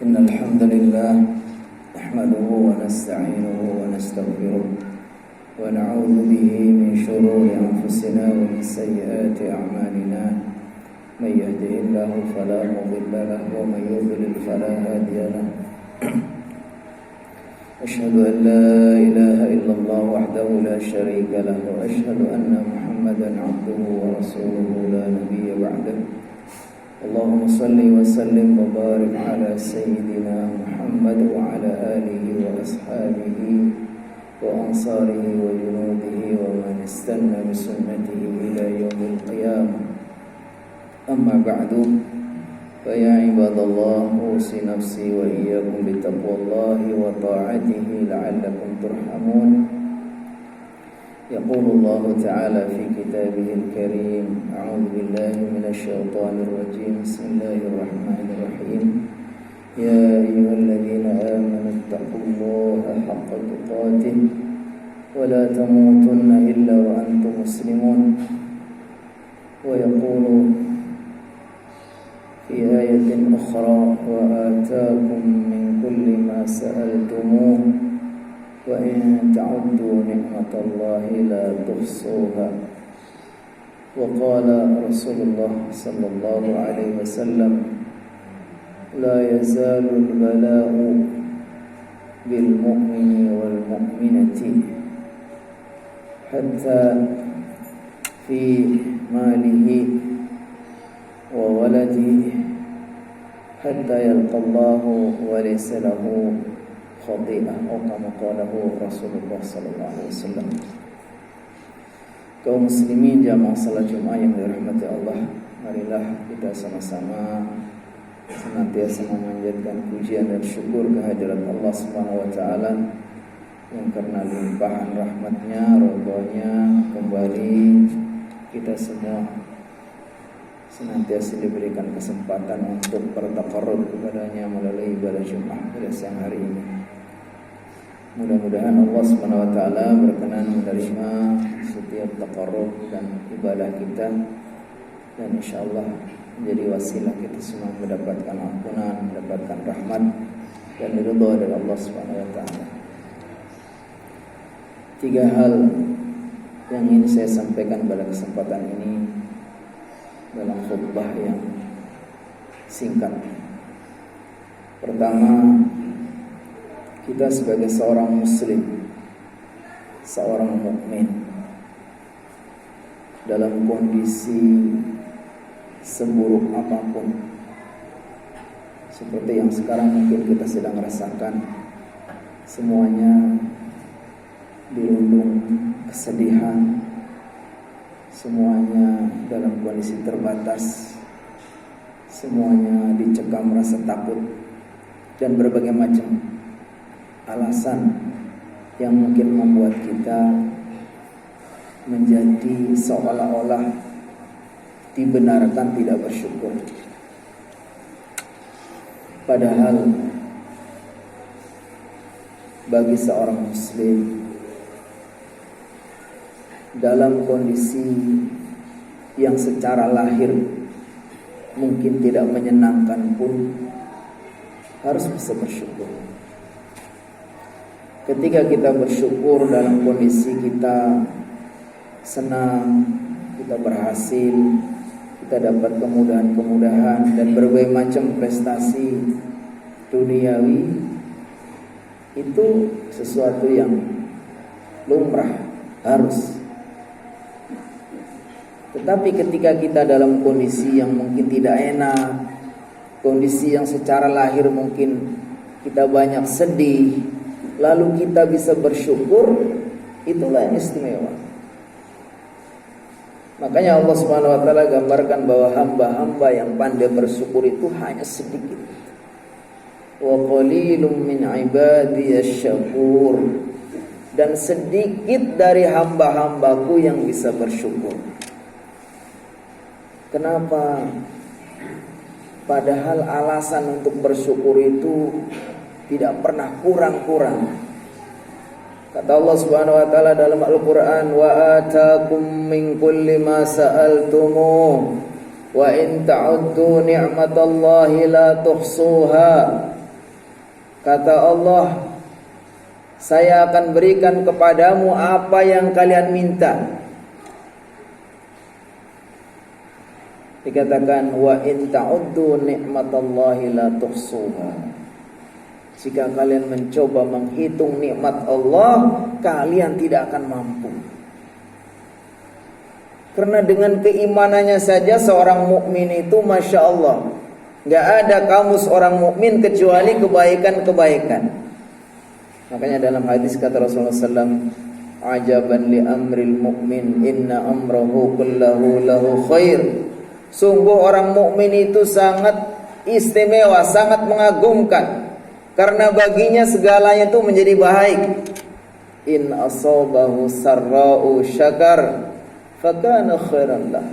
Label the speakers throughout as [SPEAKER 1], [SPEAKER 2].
[SPEAKER 1] إن الحمد لله نحمده ونستعينه ونستغفره ونعوذ به من شرور أنفسنا ومن سيئات أعمالنا من يهده الله فلا مضل له ومن يضلل فلا هادي له أشهد أن لا إله إلا الله وحده لا شريك له وأشهد أن محمدا عبده ورسوله لا نبي بعده اللهم صل وسلم وبارك على سيدنا محمد وعلى آله وأصحابه وأنصاره وجنوده ومن استنى بسنته إلى يوم القيامة أما بعد فيا عباد الله أوصي نفسي وإياكم بتقوى الله وطاعته لعلكم ترحمون يقول الله تعالى في كتابه الكريم أعوذ بالله من الشيطان الرجيم بسم الله الرحمن الرحيم يا أيها الذين آمنوا اتقوا الله حق تقاته ولا تموتن إلا وأنتم مسلمون ويقول في آية أخرى وآتاكم من كل ما سألتموه وإن تعدوا نعمة الله لا تحصوها وقال رسول الله صلى الله عليه وسلم لا يزال البلاء بالمؤمن والمؤمنة حتى في ماله وولده حتى يلقى الله وليس له khati'ah atau kama qalahu Rasulullah sallallahu alaihi wasallam. Kaum muslimin jamaah salat Jumat yang dirahmati Allah, marilah kita sama-sama senantiasa memanjatkan pujian dan syukur kehadirat Allah Subhanahu wa taala yang karena limpahan rahmatnya, ridhonya kembali kita semua senantiasa diberikan kesempatan untuk bertaqarrub kepadanya melalui ibadah Jumat pada siang hari ini. Mudah-mudahan Allah Subhanahu wa taala berkenan menerima setiap taqarrub dan ibadah kita dan insyaallah menjadi wasilah kita semua mendapatkan ampunan, mendapatkan rahmat dan ridha dari Allah Subhanahu wa taala. 3 hal yang ingin saya sampaikan pada kesempatan ini dalam khutbah yang singkat. Pertama, kita sebagai seorang muslim, seorang mukmin dalam kondisi seburuk apapun seperti yang sekarang mungkin kita sedang rasakan, semuanya dirundung kesedihan, semuanya dalam kondisi terbatas, semuanya dicekam rasa takut dan berbagai macam alasan yang mungkin membuat kita menjadi seolah-olah dibenarkan tidak bersyukur. Padahal bagi seorang muslim dalam kondisi yang secara lahir mungkin tidak menyenangkan pun harus bisa bersyukur. Ketika kita bersyukur dalam kondisi kita senang, kita berhasil, kita dapat kemudahan-kemudahan dan berbagai macam prestasi duniawi, itu sesuatu yang lumrah, harus. Tetapi ketika kita dalam kondisi yang mungkin tidak enak, kondisi yang secara lahir mungkin kita banyak sedih, lalu kita bisa bersyukur, itulah yang istimewa. Makanya Allah Subhanahu wa taala gambarkan bahwa hamba-hamba yang pandai bersyukur itu hanya sedikit. Wa qalilum min ibadiyasy syakur. Dan sedikit dari hamba-hambaku yang bisa bersyukur. Kenapa? Padahal alasan untuk bersyukur itu tidak pernah kurang-kurang. Kata Allah Subhanahu wa taala dalam Al-Qur'an, "Wa ataakum min kulli ma sa'altumuh wa in ta'uddu ni'matallahi la tuhsuha Kata Allah, saya akan berikan kepadamu apa yang kalian minta. Dikatakan, wa in ta'uddu ni'matallahi la tuhsuha. Jika kalian mencoba menghitung nikmat Allah, kalian tidak akan mampu. Karena dengan keimanannya saja seorang mukmin itu, masya Allah, nggak ada kamus orang mukmin kecuali kebaikan-kebaikan. Makanya dalam hadis kata Rasulullah SAW, ajaban li amril mu'min, inna amrahu kullahu lahu khair. Sungguh orang mukmin itu sangat istimewa, sangat mengagumkan, karena baginya segalanya itu menjadi baik. In asabahu sarra'u syakar fakana khairan lah.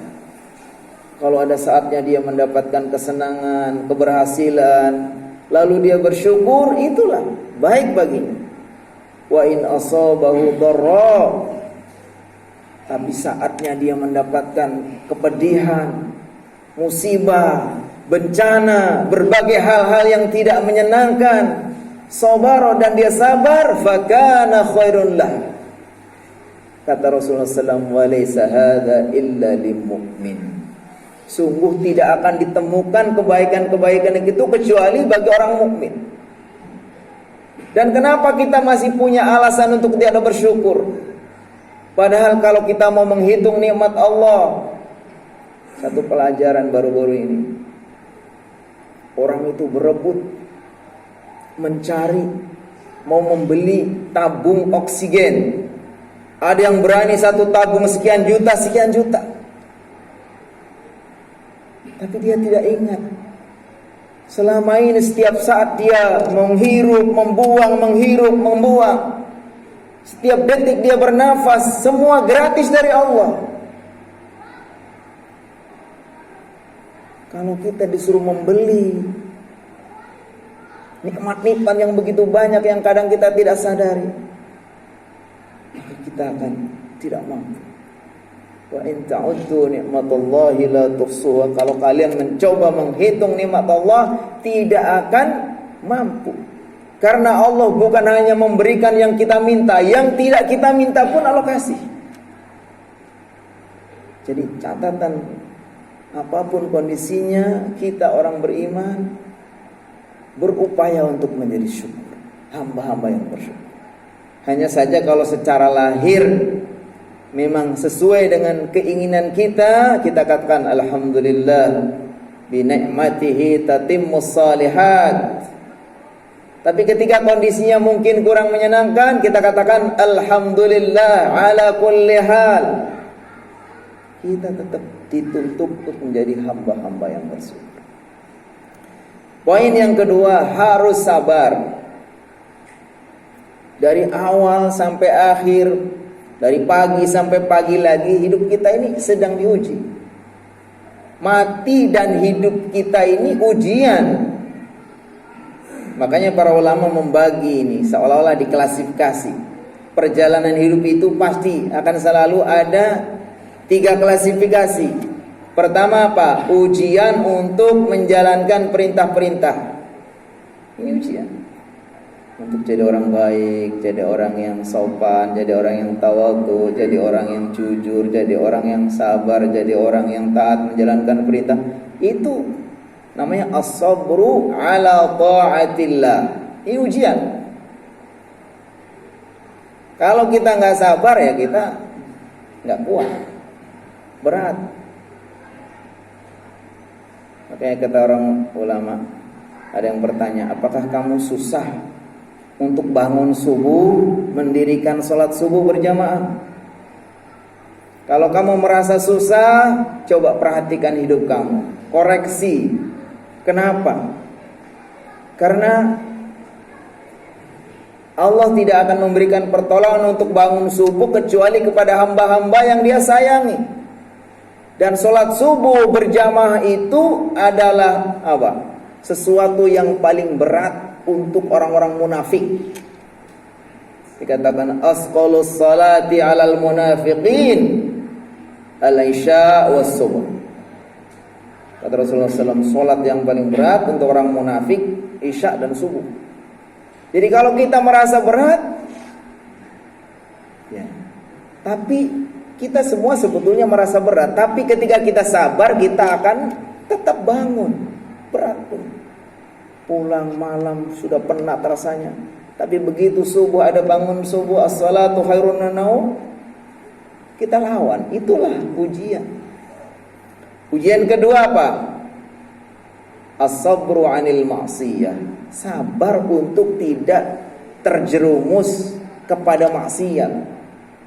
[SPEAKER 1] Kalau ada saatnya dia mendapatkan kesenangan, keberhasilan, lalu dia bersyukur, itulah baik baginya. Wa in asabahu dharra, tapi saatnya dia mendapatkan kepedihan, musibah, bencana, berbagai hal-hal yang tidak menyenangkan, sabar dan dia sabar, fakana khairun lah. Kata Rasulullah SAW, walaysa hadza illa lil mu'min. Sungguh tidak akan ditemukan kebaikan-kebaikan itu kecuali bagi orang mukmin. Dan kenapa kita masih punya alasan untuk tidak bersyukur? Padahal kalau kita mau menghitung nikmat Allah, satu pelajaran baru-baru ini, orang itu berebut mencari, mau membeli tabung oksigen. Ada yang berani satu tabung sekian juta. Tapi dia tidak ingat, selama ini setiap saat dia menghirup, membuang. Setiap detik dia bernafas, semua gratis dari Allah. Kalau kita disuruh membeli nikmat-nikmat yang begitu banyak yang kadang kita tidak sadari, maka kita akan tidak mampu. Wa in ta'uddu ni'matallahi la tuhsuha. Kalau kalian mencoba menghitung nikmat Allah, tidak akan mampu. Karena Allah bukan hanya memberikan yang kita minta, yang tidak kita minta pun Allah kasih. Jadi catatan, apapun kondisinya, kita orang beriman berupaya untuk menjadi syukur, hamba-hamba yang bersyukur. Hanya saja kalau secara lahir memang sesuai dengan keinginan kita katakan alhamdulillah, bi ni'matihi tatimmus shalihat. Tapi ketika kondisinya mungkin kurang menyenangkan, kita katakan alhamdulillah ala kulli hal. Kita tetap dituntut untuk menjadi hamba-hamba yang bersyukur. Poin yang kedua, harus sabar. Dari awal sampai akhir, dari pagi sampai pagi lagi, hidup kita ini sedang diuji. Mati dan hidup kita ini ujian. Makanya para ulama membagi ini seolah-olah diklasifikasi. Perjalanan hidup itu pasti akan selalu ada 3 klasifikasi. Pertama apa? Ujian untuk menjalankan perintah-perintah. Ini ujian untuk jadi orang baik, jadi orang yang sopan, jadi orang yang tawadhu, jadi orang yang jujur, jadi orang yang sabar, jadi orang yang taat menjalankan perintah. Itu namanya as-sabru ala ta'atillah. Ini ujian. Kalau kita nggak sabar ya kita nggak kuat, berat. Makanya kata orang ulama, ada yang bertanya, apakah kamu susah untuk bangun subuh, mendirikan sholat subuh berjamaah? Kalau kamu merasa susah, coba perhatikan hidup kamu, koreksi. Kenapa? Karena Allah tidak akan memberikan pertolongan untuk bangun subuh kecuali kepada hamba-hamba yang Dia sayangi. Dan sholat subuh berjamaah itu adalah apa? Sesuatu yang paling berat untuk orang-orang munafik. Dikatakan asqalus salati 'alal munafiqin al-isya was subuh. Kata Rasulullah SAW, sholat yang paling berat untuk orang munafik isya dan subuh. Jadi kalau kita merasa berat, ya, tapi kita semua sebetulnya merasa berat. Tapi ketika kita sabar, kita akan tetap bangun. Berat pun. Pulang malam sudah penat rasanya. Tapi begitu subuh ada bangun subuh, as-salatu khairun minannawm, kita lawan. Itulah ujian. Ujian kedua apa? As-sabru 'anil ma'siyah. Sabar untuk tidak terjerumus kepada maksiat.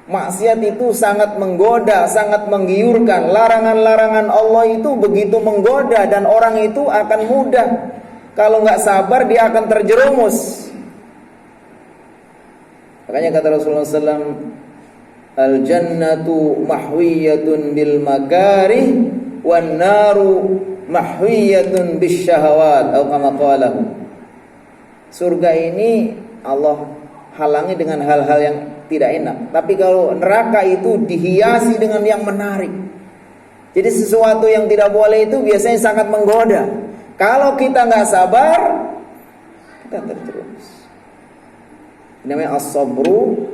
[SPEAKER 1] Maksiat itu sangat menggoda, sangat menggiurkan. Larangan-larangan Allah itu begitu menggoda dan orang itu akan mudah. Kalau nggak sabar dia akan terjerumus. Makanya kata Rasulullah SAW, al-jannatu mahwiyatun bil makarih wan naru mahwiyatun bis syahawat atau kama qalahu. Surga ini Allah halangi dengan hal-hal yang tidak enak. Tapi kalau neraka itu dihiasi dengan yang menarik. Jadi sesuatu yang tidak boleh itu biasanya sangat menggoda. Kalau kita nggak sabar, kita terjerumus. Ini namanya as-sabru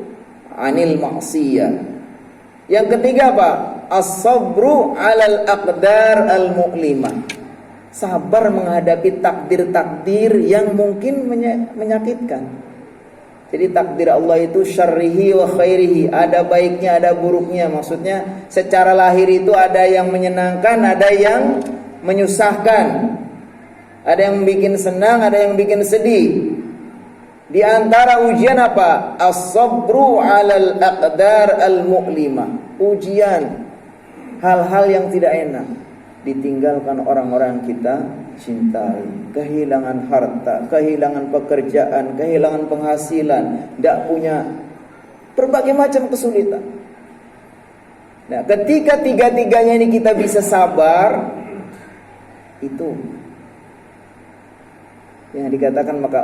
[SPEAKER 1] 'anil ma'siyah. Yang ketiga apa? As-sabru 'alal aqdar al-mu'limah. Sabar menghadapi takdir-takdir yang mungkin menyakitkan. Jadi takdir Allah itu syarrihi wa khairihi, ada baiknya, ada buruknya. Maksudnya secara lahir itu ada yang menyenangkan, ada yang menyusahkan. Ada yang bikin senang, ada yang bikin sedih. Di antara ujian apa? As-sabru 'alal aqdar al-mu'limah. Ujian hal-hal yang tidak enak, ditinggalkan orang-orang yang kita cintai, kehilangan harta, kehilangan pekerjaan, kehilangan penghasilan, tidak punya berbagai macam kesulitan. Nah, ketika tiga-tiganya ini kita bisa sabar, itu yang dikatakan, maka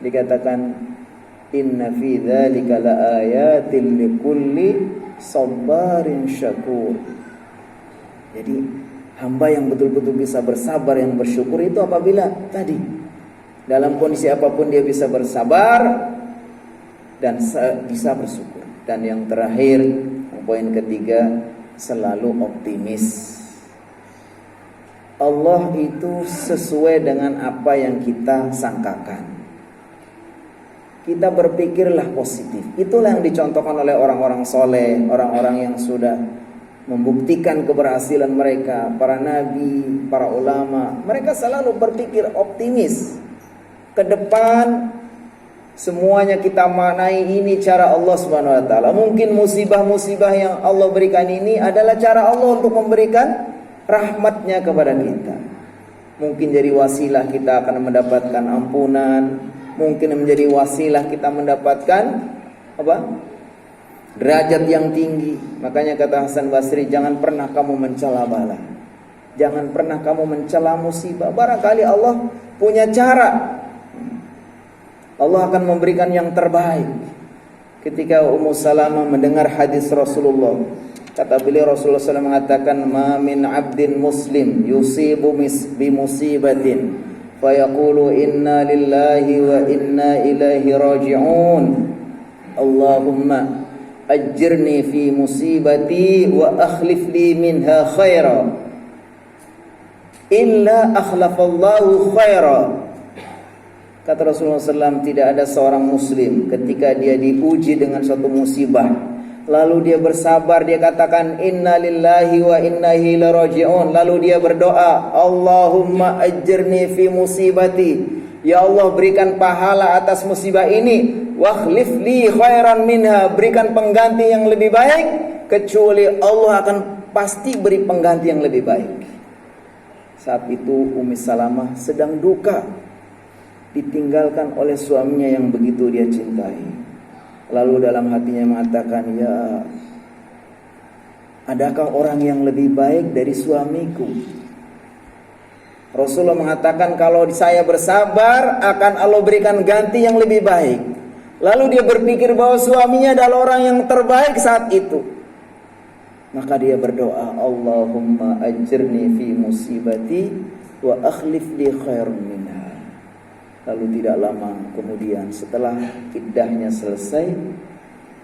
[SPEAKER 1] dikatakan inna fi dzalika laayatil likulli sabarin syakur. Jadi hamba yang betul-betul bisa bersabar, yang bersyukur itu apabila tadi dalam kondisi apapun dia bisa bersabar dan bisa bersyukur. Dan yang terakhir, yang poin ketiga, selalu optimis. Allah itu sesuai dengan apa yang kita sangkakan. Kita berpikirlah positif. Itulah yang dicontohkan oleh orang-orang soleh, orang-orang yang sudah membuktikan keberhasilan mereka, para nabi, para ulama. Mereka selalu berpikir optimis. Ke depan semuanya kita maknai ini cara Allah Subhanahu wa taala. Mungkin musibah-musibah yang Allah berikan ini adalah cara Allah untuk memberikan rahmatnya kepada kita. Mungkin jadi wasilah kita akan mendapatkan ampunan. Mungkin menjadi wasilah kita mendapatkan apa? Derajat yang tinggi. Makanya kata Hasan Basri, jangan pernah kamu mencela bala, jangan pernah kamu mencela musibah. Barangkali Allah punya cara. Allah akan memberikan yang terbaik. Ketika Ummu Salamah mendengar hadis Rasulullah, kata beliau, Rasulullah SAW mengatakan, ma min abdin muslim yusibu bi musibatin fayaqulu inna lillahi wa inna ilaihi raji'un, Allahumma ajirni fi musibati wa akhlif li minha khaira illa akhlafallahu khaira. Kata Rasulullah SAW, tidak ada seorang muslim ketika dia diuji dengan suatu musibah lalu dia bersabar, dia katakan inna lillahi wa inna ilaihi raji'un, lalu dia berdoa, Allahumma ajirni fi musibati, ya Allah berikan pahala atas musibah ini, wa akhlif li khairan minha, berikan pengganti yang lebih baik, kecuali Allah akan pasti beri pengganti yang lebih baik. Saat itu Ummi Salamah sedang duka, ditinggalkan oleh suaminya yang begitu dia cintai. Lalu dalam hatinya mengatakan, ya, adakah orang yang lebih baik dari suamiku? Rasulullah mengatakan, kalau saya bersabar akan Allah berikan ganti yang lebih baik. Lalu dia berpikir bahwa suaminya adalah orang yang terbaik saat itu. Maka dia berdoa, Allahumma ajirni fi musibati wa akhlif li khairan minha. Lalu tidak lama kemudian setelah iddahnya selesai,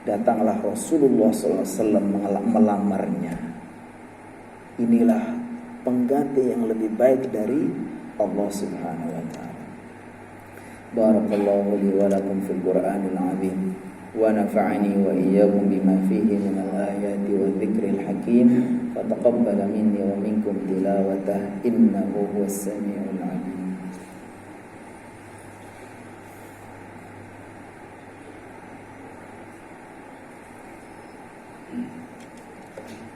[SPEAKER 1] datanglah Rasulullah SAW melamarnya. Inilah pengganti yang lebih baik dari Allah Subhanahu wa taala. Barakallahu li wa lakum fil Qur'anil azim wa nafa'ani wa iyyakum bima fihi min al-ayati wa dzikril hakim. Fataqabbal minni wa minkum tilawatah innahu huwas samiul alim.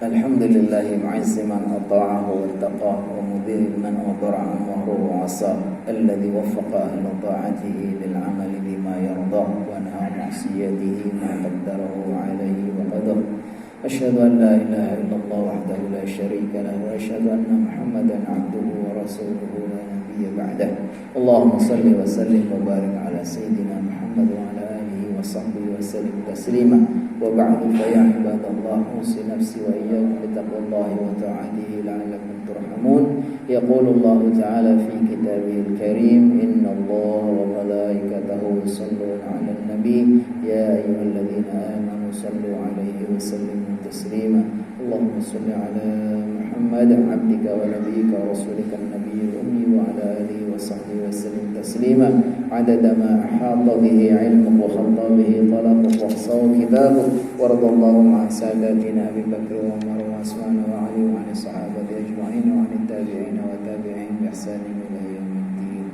[SPEAKER 1] Alhamdulillahi mu'izzi man ata'ahu wa taqahu wa mudhil man adara amwahu wa asah alladhi waffaqa ahla ta'atihi lil amali bima yardah wa naha ma'siyatihi ma qaddarahu alayhi wa qadar. Asyhadu an la ilaha illallah wahdahu la syarika lahu wa asyhadu anna Muhammadan 'abduhu wa rasuluhu la nabiyya ba'dah. Allahumma shalli wa sallim wa barik ala sayyidina Muhammad wa ala alihi wa sahbihi wa sallim taslima. وبعد فيا عباد الله أوصي نفسي وإياكم بتقوى الله وطاعته لعلكم ترحمون. يقول الله تعالى في كتابه الكريم إن الله وملائكته يصلون على النبي يا أيها الذين آمنوا صلوا عليه وسلموا تسليما. اللهم صل على محمد عبدك ونبيك ورسولك النبي الأمي وعلى آله وصحبه وسلم تسليما عدد ما أحاط به علمك وخط به طلبك وأحصاه كتابك. وارض اللهم عن ساداتنا أبي بكر وعمر وعثمان وعلي وعن الصحابة أجمعين وعن التابعين وتابعين بإحسان إلى يوم الدين.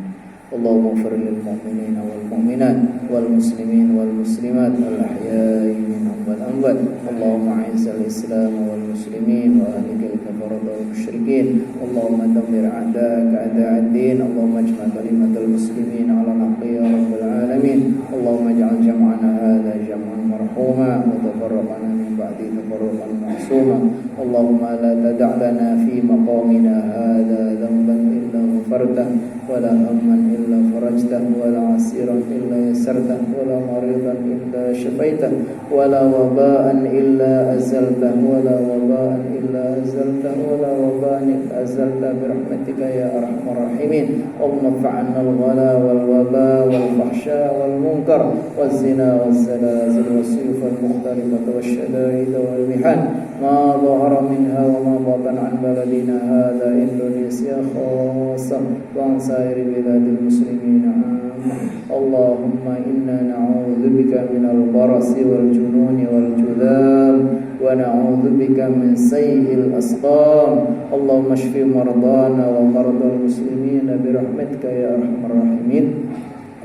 [SPEAKER 1] اللهم اغفر للمؤمنين والمؤمنات والمسلمين والمسلمات الأحياء منهم والأموات. اللهم أعز الإسلام والمسلمين وأهلك الكفرة والمشركين. اللهم دمر أعداءك أعداء الدين. اللهم اجمع كلمة المسلمين على الحق يا رب العالمين. اللهم اجعل جمعنا هذا جمعا مرحوما وتفرقنا من بعده تفرقا معصوما. اللهم لا تدع لنا في مقامنا هذا ذنبا إلا غفرته ولا هما إلا فرجته ولا عسيرا إلا يسرته ولا مريضا إلا شفيته ولا وباء إلا أزلته ولا وباء إلا أزلته ولا وباء إلا أزلته برحمتك يا أرحم الراحمين. اللهم ارفع عنا الغلا والوباء والفحشاء والمنكر والزنا والزلازل والسيوف المختلفة والشدائد والمحن ما ظهر منها وما بطن عن بلدنا هذا إندونيسيا خاصة وعن سائر بلاد المسلمين عامة. اللهم إنا نعوذ بك من البرص والجنون والجذام ونعوذ بك من سيء الأسقام. اللهم اشف مرضانا ومرضى المسلمين برحمتك يا أرحم الراحمين.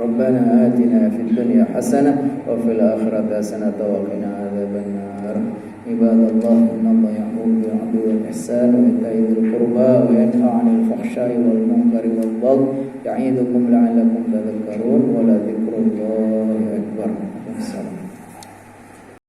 [SPEAKER 1] ربنا آتنا في الدنيا حسنة وفي الآخرة حسنة وقنا عذاب النار. عباد الله إن الله يأمر بالعدل والإحسان وإيتاء ذي القربى وينهى عن الفحشاء والمنكر والبغي يعظكم لعلكم تذكرون ولذكر الله أكبر. السلام.